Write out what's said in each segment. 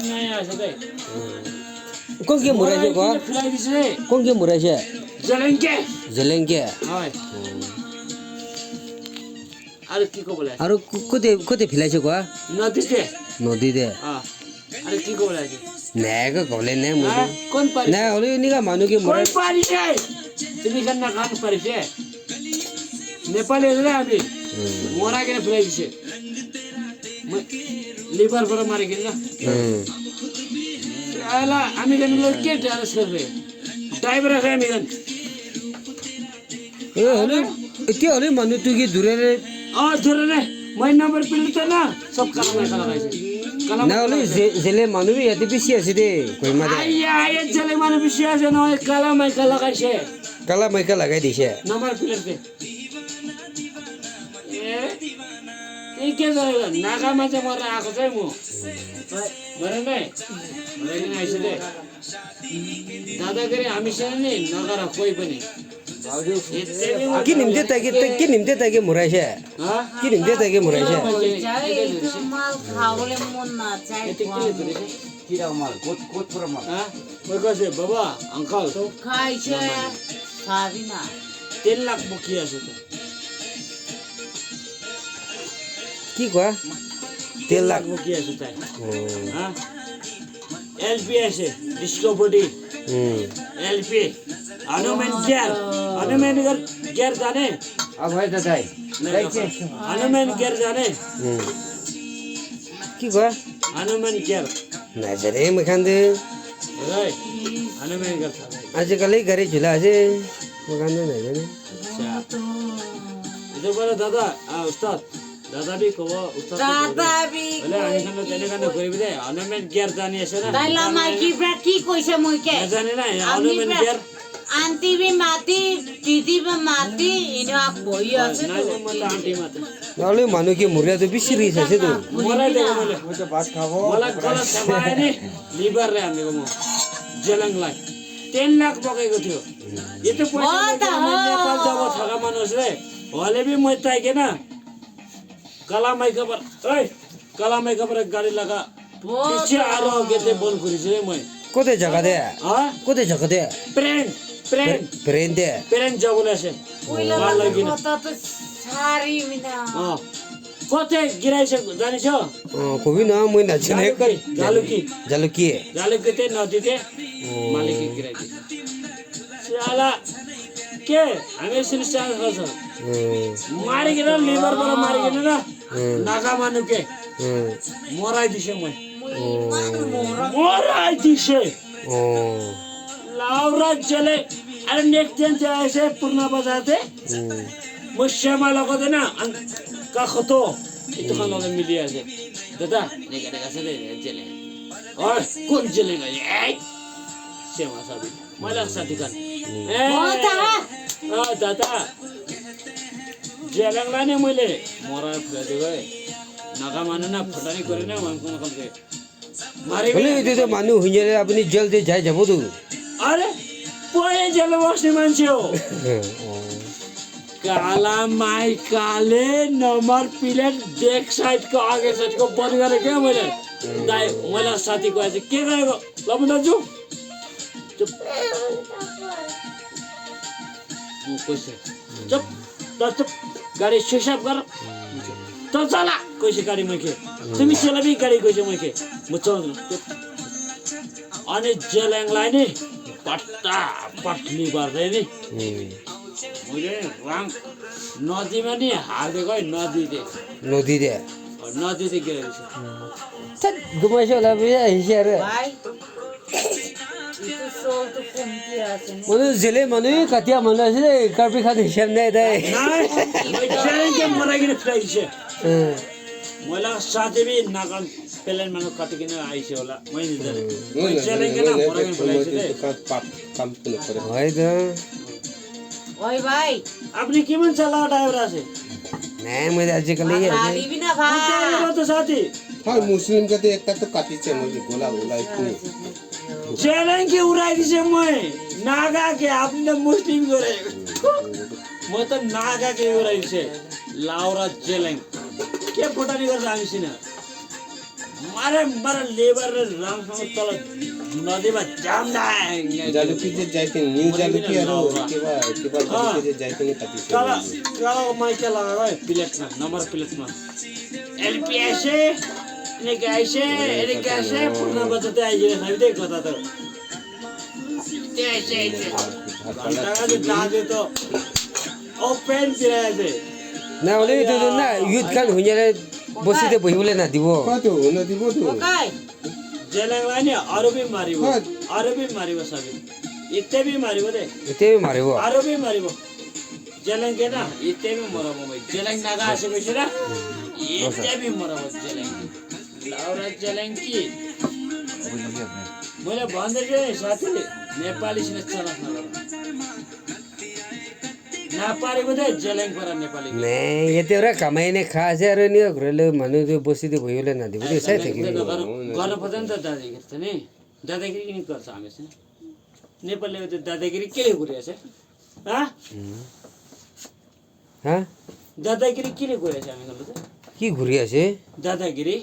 নাই আছে দে কোন কি মুরাইছে গো ফ্লাই দিছে কোন কি মুরাইছে জেলেঙ্কে জেলেঙ্কে হয় আর কি কবলে আৰু কোতে কোতে ফিলাইছে গো নদীতে আর কি কবলে আছে নেগো কবলে নে মই কোন পারি না হলি নিগা মানু কি মুরাই কোন পারিছে তুমি কেন গান পারিছে নেপালে রে আমি মোরা কেন ফ্লাই দিছে লিভার বড় মারি গেল না আলা আমি কেন লোক কে ডান্স করে ড্রাইভার আছে আমি কেন এ হলি এতিয়া হলি মানু তুই কি দূরে রে ধরে রে মই নাম্বার পিলতে না সব কালা গাইছে না হলি জেলে মানু ইয়াতে বেশি আছে দে কইমা দে আইয়া আইয়া জেলে মানু বেশি আছে না কালা গাইছে কালা মাইকা লাগাই দিছে নাম্বার পিলতে এই কে যায় নাগা মাঝে মরে আছো যাই মু মরে নাই মরে নাই আইছে দে দাদা করে আমি সামনে নগরা কই বনি কি নিমতে তাকে মুরাইছে কি নিমতে তাকে মুরাইছে মাল খাওয়ালে মন না চাই কিরা মাল কোট পুরা মাল ওই কাছে বাবা আঙ্কাল তো খাইছে খাবি না 3 লাখ বকি আছে তো কি কয় 3 লাখ বকি আছে তাই হ্যাঁ এলপি আছে ডিসকভারি এলপি अनुमेन गेर जाने अब है दादाई अनुमेन गेर जाने की गयो अनुमेन गेर नजरे मखान दे रे अनुमेन गेर आजकल घरे झुला আছে मखान दे नहीं जाने इधर बोले दादा उस्ताद दादा भी को उस्ताद दादा भी बोले আমি খানে তেনে খানে করিবি দে अनुमेन गेर जानी আছে না দাইলা মাই কি ব্রা কি কইছে মইকে জানে না अनुमेन गेर आंटी भी माती दीदी भी माती इन्हें आप बोई आसे ना मत आंटी मत नाले मानो कि मुरिया तो बिसरी আছে তো मोला देखो मोला मुझे बात खाओ मोला गला सबाय नि लिवर रे हामी को जलंग लाई 10 लाख बकेको थियो यो त पैसा नेपाल जब छगा मानुस रे हले भी मैं ताइ के ना कला माई खबर ओइ कला माई खबर गाड़ी लगा पीछे आ रहा हो के बोल करिस रे मैं कोते जगह दे हां कोते जगह दे प्रेन दे प्रेन जगुले से माल लगिन कता त सारी मिना कते गिराइछ जानि छ कोबी न মই नाचने कर जालुकी ते नदी ते मालिक गिराइछ साला के हामी सिलस्टार खस मारि गिरा लिभर पर मारि गिरा ना नागा मानु के मोराइ दिसे মই मोराइ दिसे लाउरा चले अरे नेक्स्ट दिन ऐसे पूर्णा बजाते मुश्य माला को देना का खतो itu kan orang media aja दादा negara kasih चले और कौन चलेगा ये siapa sabi malah satikan दादा जेलंग लाने मैले मोरा फ्लाइट गए नागा माने ना फटानी करे ना मन कोन के मारे बोले ये तो मानु हुइले अपनी जेल दे जाय जाबो दु अरे पोए जेल बस्ने मान्छे हो काला माई काले नंबर प्लेट बैक साइड को आगे साइड को बंद गरे के मैले दाइ मलाई साथी को आज के गएको ल दाजु चुप मु पैसा चुप चुप गाडी स्विच अफ गर त चला कैसे गाडी मैले तिमी सेला भी गाडी कैसे मैले म चल्नु अनि जेलङलाई नि पट्टा पट्ली गर्दै नि मैले राम नदीमा नि हालेको है नदी दे गिरेछ त गुमाइसो होला बे हिसेर भाइ itu soal tu kumpi asen बोले जेले माने कतिया माने से कार्पी खाते हिसाब नै दे जेलङ के मरागिन फ्लाइछ मलाई साथै भी नागन प्लेन मानु काटिकिन आइछ होला मैले जेलङ के ना मरागिन फ्लाइछ दे काम करे है त ओइ भाइ আপনি কেমন চালা ড্রাইভার আছে নাই मैले आजकल ये खाली भी ना भाइ তো তো সাথী हां मुस्लिम का तो एक तो काटिছে मैले गोला इतनी जेलङ के उडाइ दिसे মই नागा के আপনি তো मुस्लिम गरे म त नागा के उडाइ दिसे लाउरा जेलङ के फटानी गर्छ हामीसिन मारे लेबर रामसँग तल नदीमा जाम्दाङ जालुकी चाहिँ जाइते न्यू जालुकीहरू के जालुकी चाहिँ जाइते नि कति छ कालो माइका लगाएर प्लेटमा नम्बर प्लेटमा एलपिएसए निकाइसे एरिकासे पूर्ण बचत आइदिने छैन कता त त्यसै घण्टाका चाहिँ दाजु त ओपन तिराए ना ओले तो ना युद्ध kan हुनेले बसिदे भइबले ना दिबो कति हुन दिबो त ओकाय जेलङलाई नि अरू भी मारिबो सबै इत्ते भी मारिबो दे एते मारिबो अरू भी मारिबो जेलङ के ना इत्ते भी मरबो भाइ जेलङ नागा आसेपछि ना इत्ते भी मरबो जेलङ लाउरा जेलङ कि मैले भन्दै थिएँ साथीले नेपालीसँग चलाख नगर नापारेको चाहिँ जेलङ पर नेपाली ने यतिवटा कमाइने खास अरे नि घरले मनु त्यो बसिदे भइबले ना दिबो त्यसै थियो कि गर्नु पर्दैन त दादागिरी त नि दादागिरी किन गर्छ हामीसँग नेपालीले त दादागिरी केले गरिरहेछ हा दादागिरी किन गरिरहेछ हामीसँग त की घुरिया छे दादागिरी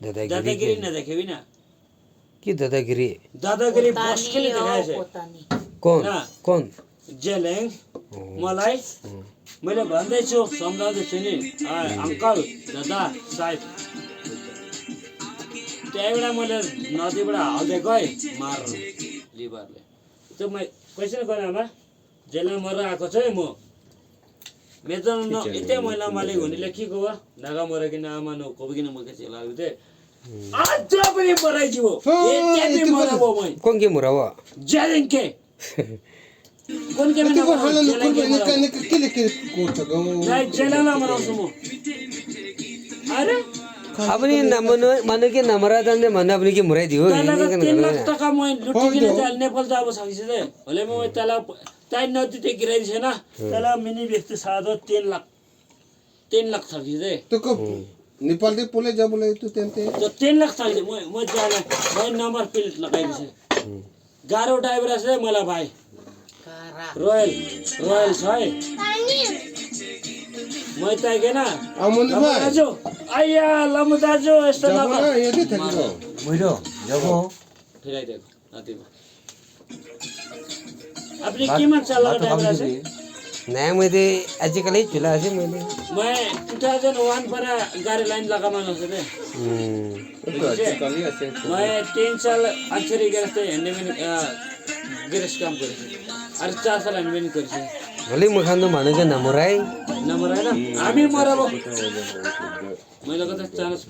दादागिरी नदेखेबी न की दादागिरी बस्केले देखाएछ कौन ना। कौन जेलङ मलाई मैले भन्दैछु सम्झाउँदैछु नि अङ्कल दादा साहेब त्यहाँबाट मैले नदीबाट हाल्दै गएँ मार लिभरले त्यो मै क्वेसन गरेँ आमा जेलमा मरेर आएको छ है म मेरो न यतै महिला मालिक हुनेले के गयो नागा मरेकिन आमा न कोबिकिन मके चला उते आज पनि मराइजियो यतै पनि मराबो मै कौन के मुरावा जेलङ के कोन के कतिको मैंने हालन कुर्बानी के कोर्छ गौ नहीं जेलमा मराउँछु म अरे अब नि नमनो माने के नमरा दन्ने मन अपनी के मुराइ दियो तँलाई 3 लाख टका म लुटिकिन जाल नेपाल जाब सकिन्छ दे भले म तँलाई ताइ नदी ते गिराइ छैन तँलाई मिनी व्यक्ति साधो 3 लाख सकिन्छ दे तो को नेपाल दे पोले जा बोले तू तेंते तो 3 लाख सकिन्छ म जाने भाइ नम्बर प्लेट लगाइदिन्छ गारो ड्राइभर छ मलाई भाइ रोयल छ है मैं ताइकेन आमुन भाइ दाजु आइया लमु दाजु यस्तो जाबो नगर न यदि থাকিব बुझ्यो जबो फिराइदिएको नदीमा अपनी कीमत चला ड्राइभर से नहीं मैले आजकल चुला है मैले मैं 2001 पर गाड़ी लाइन लगामा नसके कली আছে मैं 3 साल अक्षरी गरस्ते हैंडमैन गिरस काम करे और 4 साल हैंडमैन करे भले मखान तो माने के नमराई नम्बर है ना हामी मरबो मैले कता चान्स